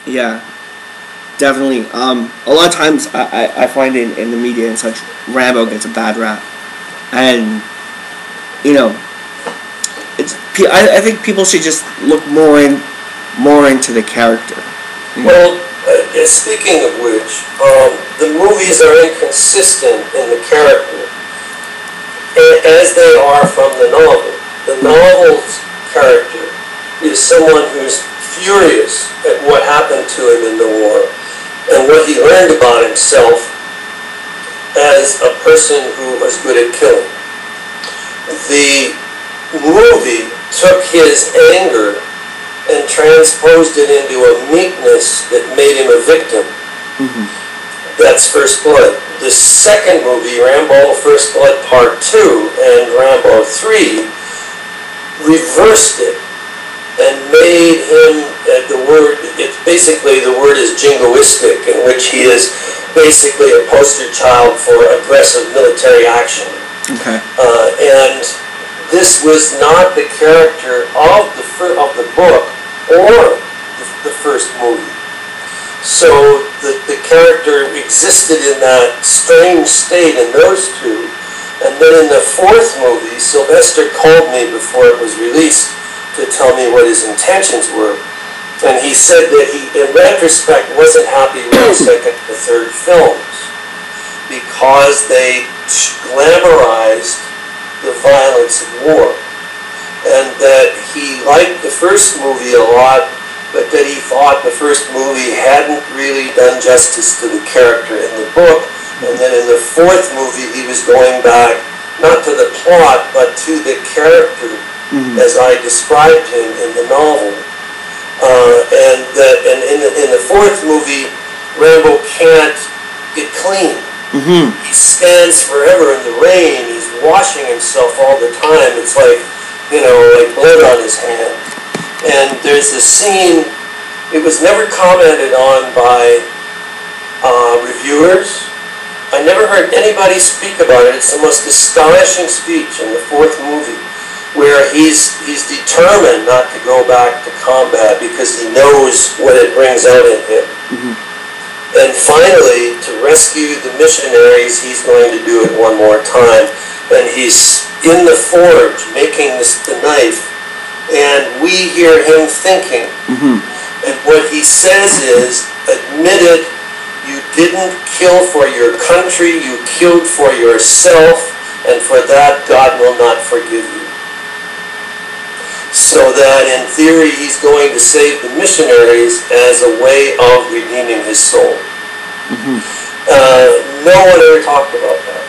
Yeah, definitely. A lot of times I find in the media and such, Rambo gets a bad rap, and you know, I think people should just look more into the character. Well, speaking of which, the movies are inconsistent in the character, as they are from the novel. The novel's character is someone who's furious at what happened to him in the war and what he learned about himself as a person who was good at killing. The movie took his anger and transposed it into a meekness that made him a victim. That's First Blood. The second movie, Rambo First Blood Part 2 and Rambo 3, reversed it and made him, basically the word is jingoistic, in which he is basically a poster child for aggressive military action. Okay. And this was not the character of the book or the first movie. So the character existed in that strange state in those two. And then in the fourth movie, Sylvester called me before it was released to tell me what his intentions were. And he said that he, in retrospect, wasn't happy with the second and third films because they glamorized the violence of war. And that he liked the first movie a lot, but that he thought the first movie hadn't really done justice to the character in the book. And then in the fourth movie, he was going back, not to the plot, but to the character as I described him in the novel. And in the fourth movie, Rambo can't get clean. He stands forever in the rain. He's washing himself all the time. It's like, like blood on his hand. And there's a scene, it was never commented on by reviewers. I never heard anybody speak about it. It's the most astonishing speech in the fourth movie, where he's determined not to go back to combat because he knows what it brings out in him. And finally, to rescue the missionaries, he's going to do it one more time. And he's in the forge making the knife, and we hear him thinking. And what he says is, admit it, you didn't kill for your country, you killed for yourself, and for that God will not forgive you. So that in theory he's going to save the missionaries as a way of redeeming his soul. No one ever talked about that.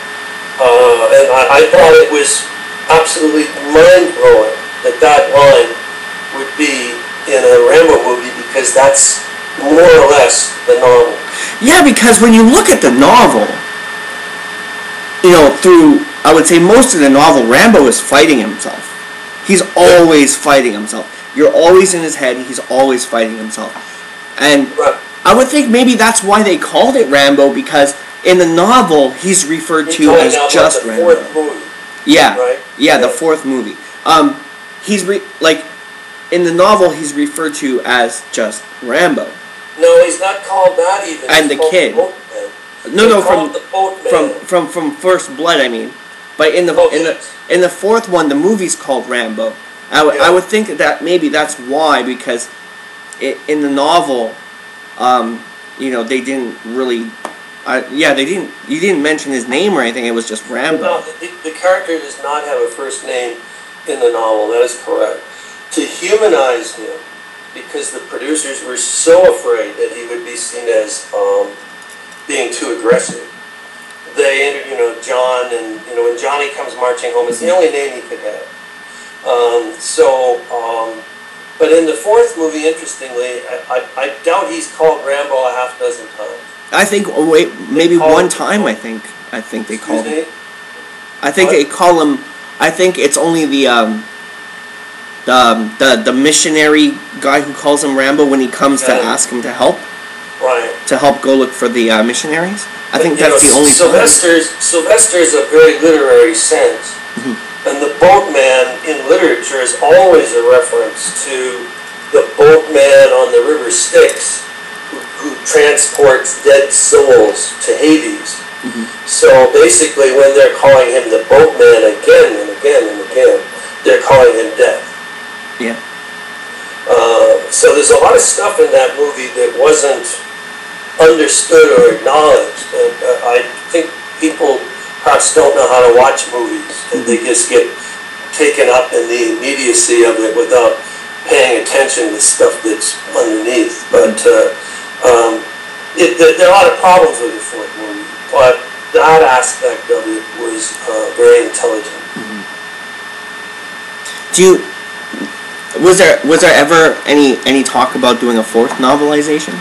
And I thought it was absolutely mind-blowing that line would be in a Rambo movie, because that's more or less the novel. Yeah, because when you look at the novel, through, I would say most of the novel, Rambo is fighting himself. He's always fighting himself. You're always in his head. He's always fighting himself. And I would think maybe that's why they called it Rambo, because in the novel, he's referred to as just Rambo. Fourth movie. Yeah, right? Yeah, the fourth movie. In the novel, he's referred to as just Rambo. No, he's not called that even. And he's the kid. From First Blood, I mean. But in the fourth one, the movie's called Rambo. I would think that maybe that's why, because in the novel, they didn't really. You didn't mention his name or anything. It was just Rambo. No, the character does not have a first name in the novel. That is correct. To humanize him, because the producers were so afraid that he would be seen as being too aggressive, they entered, John, and when Johnny comes marching home, it's the only name he could have. But in the fourth movie, interestingly, I doubt he's called Rambo a half dozen times. I think maybe one time. I think they called him. I think they call him. I think it's only the missionary guy who calls him Rambo when he comes to ask him to help. Right. To help go look for the missionaries. I think that's the only time. Sylvester's a very literary sense. And the boatman in literature is always a reference to the boatman on the river River Styx, who transports dead souls to Hades. So basically, when they're calling him the boatman again and again and again, they're calling him death. Yeah. So there's a lot of stuff in that movie that wasn't understood or acknowledged. And I think people perhaps don't know how to watch movies, and they just get taken up in the immediacy of it without paying attention to stuff that's underneath. But there are a lot of problems with the fourth movie, but that aspect of it was very intelligent. Was there ever any talk about doing a fourth novelization?